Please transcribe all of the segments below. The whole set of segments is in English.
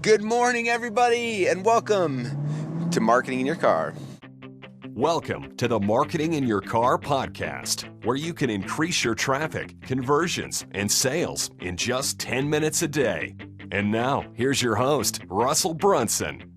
Good morning, everybody, and welcome to Marketing in Your Car. Welcome to the Marketing in Your Car podcast, where you can increase your traffic, conversions, and sales in just 10 minutes a day. And now, here's your host, Russell Brunson.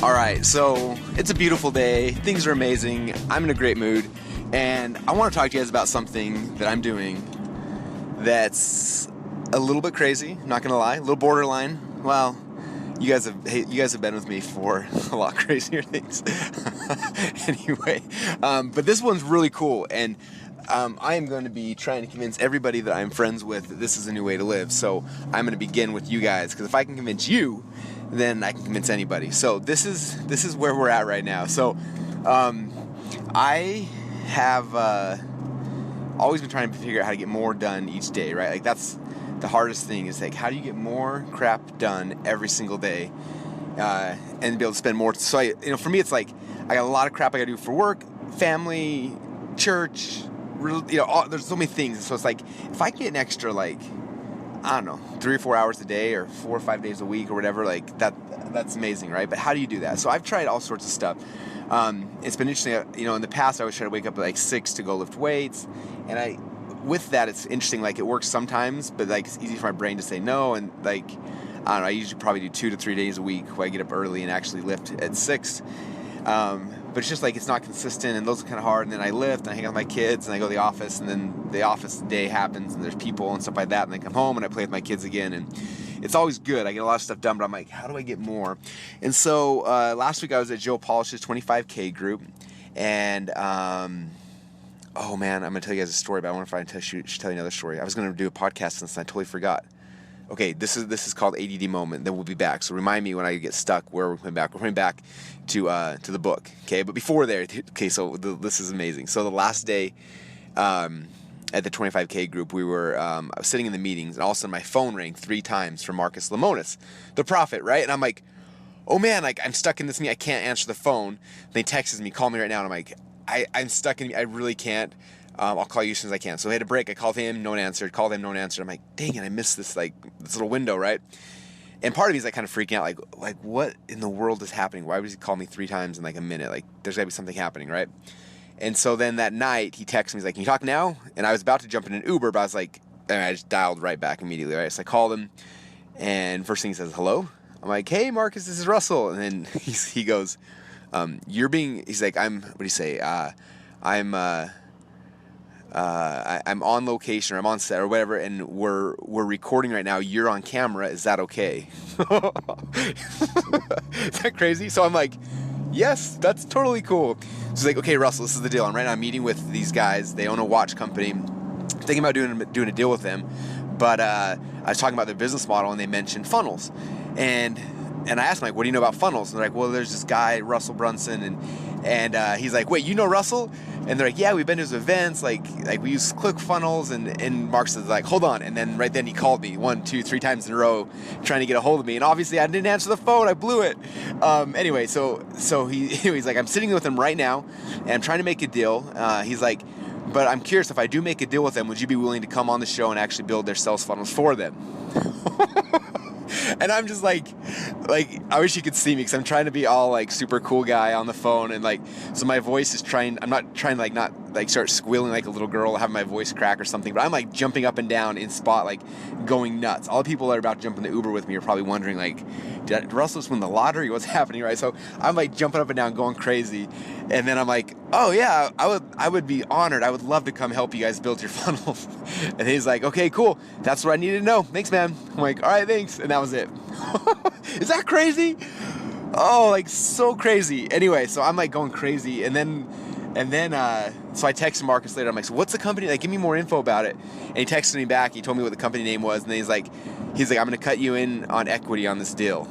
All right, so it's a beautiful day. Things are amazing. I'm in a great mood, and I want to talk to you guys about something that I'm doing that's a little bit crazy, not going to lie, a little borderline. Well, you guys have been with me for a lot crazier things. Anyway, but this one's really cool, and I am going to be trying to convince everybody that I'm friends with that this is a new way to live. So I'm going to begin with you guys, because if I can convince you, then I can convince anybody. So this is where we're at right now. So I have always been trying to figure out how to get more done each day, right? Like that's the hardest thing, is like, how do you get more crap done every single day and be able to spend more? So for me, it's like I got a lot of crap I got to do for work, family, church, there's so many things. So it's like, if I get an extra, like, I don't know, 3 or 4 hours a day or 4 or 5 days a week or whatever, like that's amazing, right? But how do you do that? So I've tried all sorts of stuff. It's been interesting. In the past, I always try to wake up at like 6 to go lift weights, and with that, it's interesting. Like, it works sometimes, but like, it's easy for my brain to say no. And like, I don't know, I usually probably do 2 to 3 days a week where I get up early and actually lift at 6. But it's just like, it's not consistent, and those are kind of hard. And then I lift and I hang out with my kids and I go to the office, and then the office day happens and there's people and stuff like that. And then I come home and I play with my kids again, and it's always good. I get a lot of stuff done, but I'm like, how do I get more? And so last week I was at Joe Polish's 25K group, and oh man, I'm going to tell you guys a story, but I wonder if I should tell you another story. I was going to do a podcast since I totally forgot. Okay, this is called ADD moment. Then we'll be back. So remind me when I get stuck where we're coming back. We're coming back to the book. Okay, but before there, okay, so this is amazing. So the last day at the 25K group, I was sitting in the meetings, and all of a sudden my phone rang 3 times from Marcus Lemonis, the prophet, right? And I'm like, oh man, like, I'm stuck in this meeting. I can't answer the phone. And he texts me, call me right now. And I'm like, I'm stuck in. I really can't. I'll call you as soon as I can. So I had a break. I called him, no one answered. Called him, no one answered. I'm like, dang it, I missed this little window, right? And part of me is like kind of freaking out, like what in the world is happening? Why would he call me 3 times in like a minute? Like, there's got to be something happening, right? And so then that night he texts me. He's like, can you talk now? And I was about to jump in an Uber, but I was like, and I just dialed right back immediately, right? So I called him, and first thing he says, hello. I'm like, hey Marcus, this is Russell. And then he goes, he's like, what do you say? I'm on location, or I'm on set or whatever, and we're recording right now. You're on camera. Is that okay? Is that crazy? So I'm like, yes, that's totally cool. So he's like, okay, Russell, this is the deal. I'm right now meeting with these guys. They own a watch company. Thinking about doing a deal with them, but I was talking about their business model, and they mentioned funnels, and I asked him, like, what do you know about funnels? And they're like, well, there's this guy, Russell Brunson, and he's like, wait, you know Russell? And they're like, yeah, we've been to his events, like we use ClickFunnels, and Mark says, like, hold on. And then right then he called me 1, 2, 3 times in a row trying to get a hold of me, and obviously I didn't answer the phone. I blew it. Anyway, so he's like, I'm sitting with him right now, and I'm trying to make a deal. He's like, but I'm curious, if I do make a deal with them, would you be willing to come on the show and actually build their sales funnels for them? And I'm just like, I wish you could see me, because I'm trying to be all like super cool guy on the phone, and like, so my voice is I'm not trying to not start squealing like a little girl, have my voice crack or something, but I'm like jumping up and down in spot, like going nuts. All the people that are about to jump in the Uber with me are probably wondering, like, did Russell just win the lottery? What's happening, right? So I'm like jumping up and down, going crazy, and then I'm like, oh yeah, I would be honored. I would love to come help you guys build your funnels. And he's like, okay, cool. That's what I needed to know. Thanks, man. I'm like, all right, thanks. And that was it. Is that crazy? Oh, like so crazy. Anyway, so I'm like going crazy, and then so I texted Marcus later. I'm like, so what's the company? Like, give me more info about it. And he texted me back. He told me what the company name was, and then he's like, I'm going to cut you in on equity on this deal.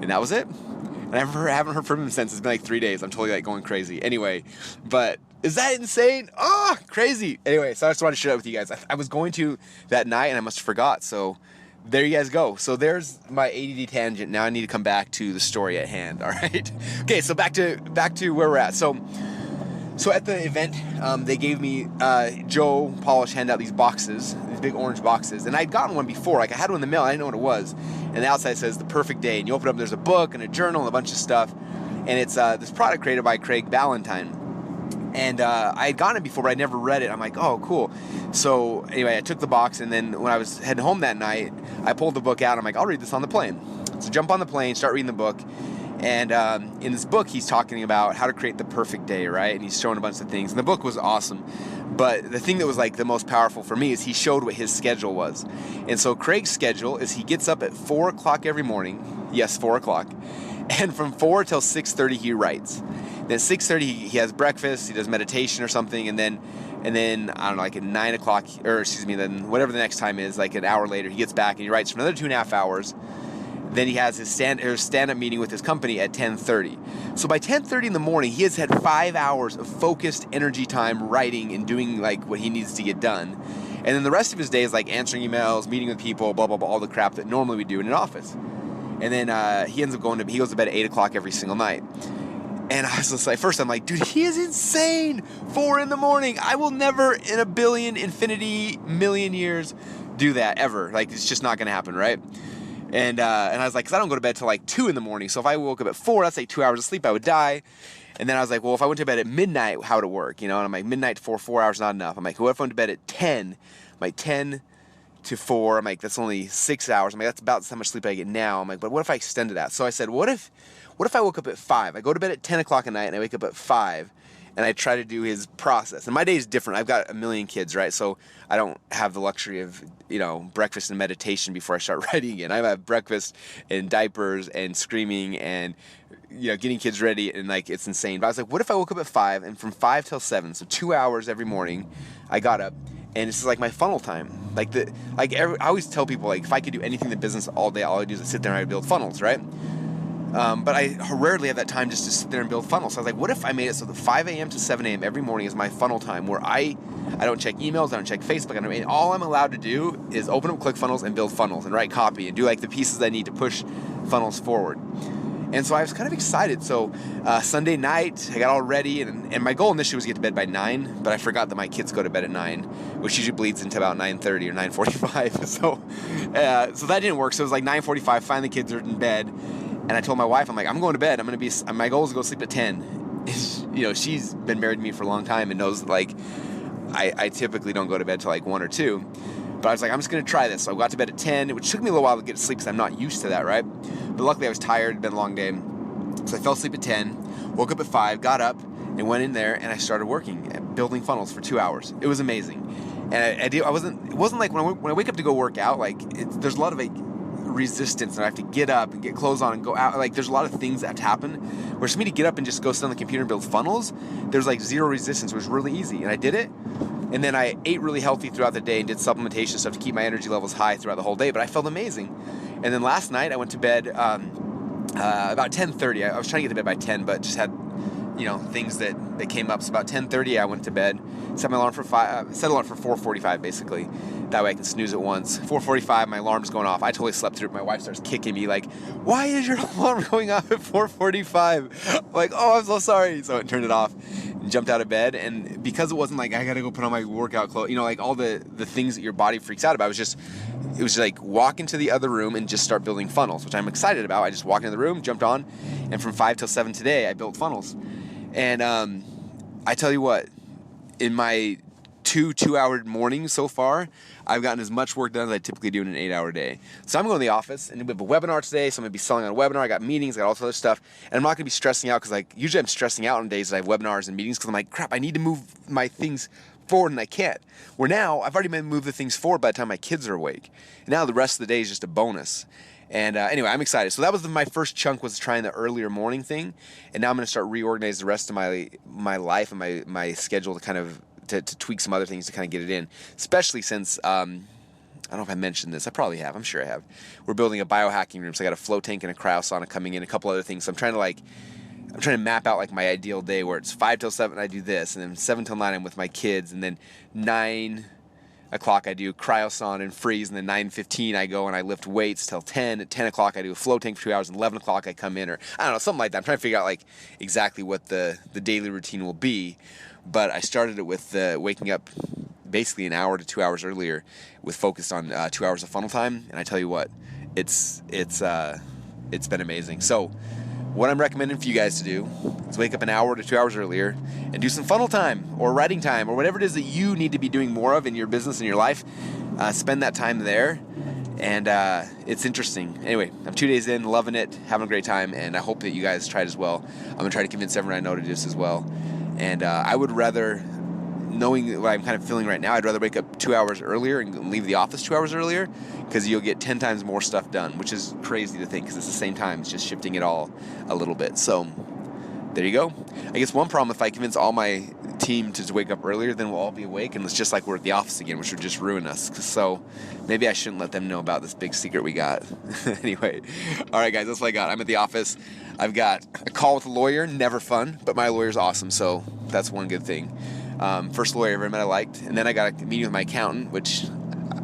And that was it. And I haven't heard from him since. It's been like 3 days. I'm totally like going crazy. Anyway, but is that insane? Oh, crazy. Anyway, so I just wanted to share that with you guys. I was going to that night, and I must have forgot. So there you guys go. So there's my ADD tangent. Now I need to come back to the story at hand. All right. Okay. So back to where we're at. So at the event, they gave me Joe Polish handed out these boxes these big orange boxes. And I'd gotten one before. Like, I had one in the mail. I didn't know what it was. And the outside says The Perfect Day. And you open it up, there's a book and a journal and a bunch of stuff. And it's this product created by Craig Ballantyne. And I had gotten it before, but I never read it. I'm like, oh, cool. So anyway, I took the box, and then when I was heading home that night, I pulled the book out. I'm like, I'll read this on the plane. So jump on the plane, start reading the book. And in this book, he's talking about how to create the perfect day, right? And he's showing a bunch of things. And the book was awesome. But the thing that was like the most powerful for me is he showed what his schedule was. And so Craig's schedule is he gets up at 4 o'clock every morning. Yes, 4 o'clock. And from 4 till 6:30, he writes. Then at 6:30, he has breakfast, he does meditation or something, and then I don't know, like at 9 o'clock, or excuse me, then whatever the next time is, like an hour later, he gets back and he writes for another 2.5 hours. Then he has his stand-up meeting with his company at 10:30. So by 10:30 in the morning, he has had 5 hours of focused energy time writing and doing like what he needs to get done. And then the rest of his day is like answering emails, meeting with people, blah, blah, blah, all the crap that normally we do in an office. And then he goes to bed at 8 o'clock every single night. And I was just like, first I'm like, dude, he is insane. 4 in the morning. I will never in a billion, infinity, million years do that ever. Like, it's just not going to happen, right? And I was like, because I don't go to bed till like 2 in the morning. So if I woke up at 4, that's like 2 hours of sleep, I would die. And then I was like, well, if I went to bed at midnight, how would it work? You know, and I'm like, midnight to 4 hours not enough. I'm like, what if I went to bed at 10? I'm like, 10 to 4. I'm like, that's only 6 hours. I'm like, that's about how much sleep I get now. I'm like, but what if I extended that? So I said, what if I woke up at 5? I go to bed at 10 o'clock at night and I wake up at 5 and I try to do his process. And my day is different. I've got a million kids, right? So I don't have the luxury of, you know, breakfast and meditation before I start writing again. I have breakfast and diapers and screaming and, you know, getting kids ready, and like, it's insane. But I was like, what if I woke up at 5 and from 5 till 7, so 2 hours every morning, I got up. And this is like my funnel time. I always tell people, like, if I could do anything in the business all day, all I do is sit there and I build funnels, right? But I rarely have that time just to sit there and build funnels. So I was like, what if I made it so that 5 a.m. to 7 a.m. every morning is my funnel time, where I don't check emails, I don't check Facebook, all I'm allowed to do is open up ClickFunnels and build funnels and write copy and do like the pieces I need to push funnels forward. And so I was kind of excited. So Sunday night, I got all ready, and my goal initially was to get to bed by 9, but I forgot that my kids go to bed at 9, which usually bleeds into about 9:30 or 9:45. So that didn't work. So it was like 9:45, finally kids are in bed, and I told my wife, I'm like, I'm going to bed. My goal is to go sleep at 10. You know, she's been married to me for a long time and knows that, like, I typically don't go to bed till like 1 or 2. But I was like, I'm just going to try this. So I got to bed at 10, which took me a little while to get to sleep because I'm not used to that, right? But luckily I was tired. It'd been a long day. So I fell asleep at 10, woke up at 5, got up, and went in there, and I started working, building funnels for 2 hours. It was amazing. And it wasn't like when I wake up to go work out, like, there's a lot of, like, resistance, and I have to get up and get clothes on and go out. Like, there's a lot of things that have to happen. Whereas for me to get up and just go sit on the computer and build funnels, there's like zero resistance. It was really easy, and I did it. And then I ate really healthy throughout the day and did supplementation stuff to keep my energy levels high throughout the whole day. But I felt amazing. And then last night I went to bed about 10:30. I was trying to get to bed by 10, but just had, you know, things that came up. So about 10:30 I went to bed. Set my alarm for 4:45 basically. That way I can snooze it once. 4:45, my alarm's going off. I totally slept through it. My wife starts kicking me like, why is your alarm going off at 4:45? I'm like, oh, I'm so sorry. So I turned it off and jumped out of bed. And because it wasn't like I gotta go put on my workout clothes, you know, like all the things that your body freaks out about, it was just like walk into the other room and just start building funnels, which I'm excited about. I just walked into the room, jumped on, and from 5 till 7 today, I built funnels. And I tell you what, in my 2-hour mornings so far, I've gotten as much work done as I typically do in an 8-hour day. So I'm going to the office, and we have a webinar today, so I'm going to be selling on a webinar. I got meetings, I got all this other stuff, and I'm not going to be stressing out because, like, usually I'm stressing out on days that I have webinars and meetings because I'm like, crap, I need to move my things forward, and I can't. Where now, I've already moved the things forward by the time my kids are awake. And now the rest of the day is just a bonus. And anyway, I'm excited. So that was my first chunk, was trying the earlier morning thing, and now I'm going to start reorganize the rest of my life and my schedule to kind of to tweak some other things to kind of get it in, especially since I don't know if I mentioned this. I probably have. I'm sure I have. We're building a biohacking room, so I got a flow tank and a cryosauna coming in, a couple other things. So I'm trying to map out like my ideal day where it's 5 till 7 I do this, and then 7 till 9 I'm with my kids, and then 9 o'clock I do cryosauna and freeze, and then 9:15 I go and I lift weights till 10. At 10 o'clock I do a flow tank for 2 hours, and 11 o'clock I come in, or I don't know, something like that. I'm trying to figure out like exactly what the daily routine will be. But I started it with waking up basically an hour to 2 hours earlier with focused on 2 hours of funnel time. And I tell you what, it's been amazing. So what I'm recommending for you guys to do is wake up an hour to 2 hours earlier and do some funnel time or writing time or whatever it is that you need to be doing more of in your business and your life. Spend that time there. And it's interesting. Anyway, I'm 2 days in, loving it, having a great time, and I hope that you guys try it as well. I'm going to try to convince everyone I know to do this as well. And I would rather, knowing what I'm kind of feeling right now, I'd rather wake up 2 hours earlier and leave the office 2 hours earlier, because you'll get 10 times more stuff done, which is crazy to think, because it's the same time. It's just shifting it all a little bit. So there you go. I guess one problem, if I convince all my team to wake up earlier, then we'll all be awake, and it's just like we're at the office again, which would just ruin us. So maybe I shouldn't let them know about this big secret we got. Anyway, all right, guys, that's what I got. I'm at the office. I've got a call with a lawyer, never fun, but my lawyer's awesome, so that's one good thing. First lawyer I ever met I liked. And then I got a meeting with my accountant, which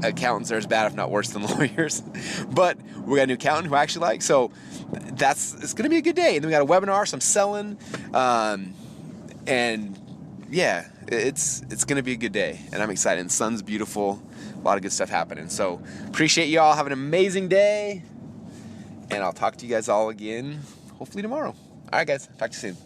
accountants are as bad, if not worse, than lawyers. But we got a new accountant who I actually like, so it's going to be a good day. And then we got a webinar, so I'm selling, and yeah, it's going to be a good day, and I'm excited. And the sun's beautiful, a lot of good stuff happening. So appreciate you all. Have an amazing day, and I'll talk to you guys all again hopefully tomorrow. All right, guys, talk to you soon.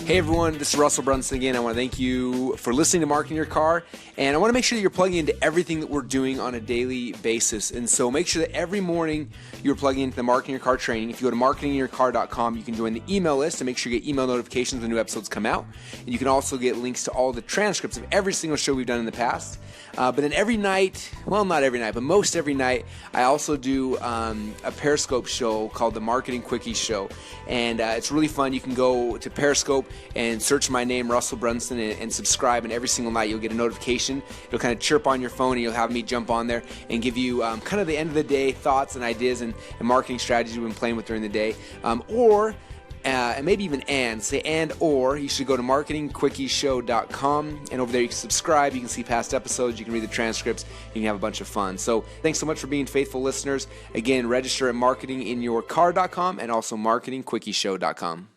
Hey everyone, this is Russell Brunson again. I want to thank you for listening to Marketing Your Car, and I want to make sure that you're plugging into everything that we're doing on a daily basis. And so make sure that every morning you're plugging into the Marketing Your Car training. If you go to marketingyourcar.com, you can join the email list and make sure you get email notifications when new episodes come out. And you can also get links to all the transcripts of every single show we've done in the past. But then every night, well, not every night, but most every night, I also do a Periscope show called the Marketing Quickie Show. And it's really fun. You can go to Periscope and search my name, Russell Brunson, and subscribe. And every single night you'll get a notification. It'll kind of chirp on your phone, and you'll have me jump on there and give you kind of the end of the day thoughts and ideas and marketing strategies we've been playing with during the day. And maybe even or you should go to marketingquickieshow.com, and over there you can subscribe, you can see past episodes, you can read the transcripts, you can have a bunch of fun. So thanks so much for being faithful listeners. Again, register at marketinginyourcar.com and also marketingquickieshow.com.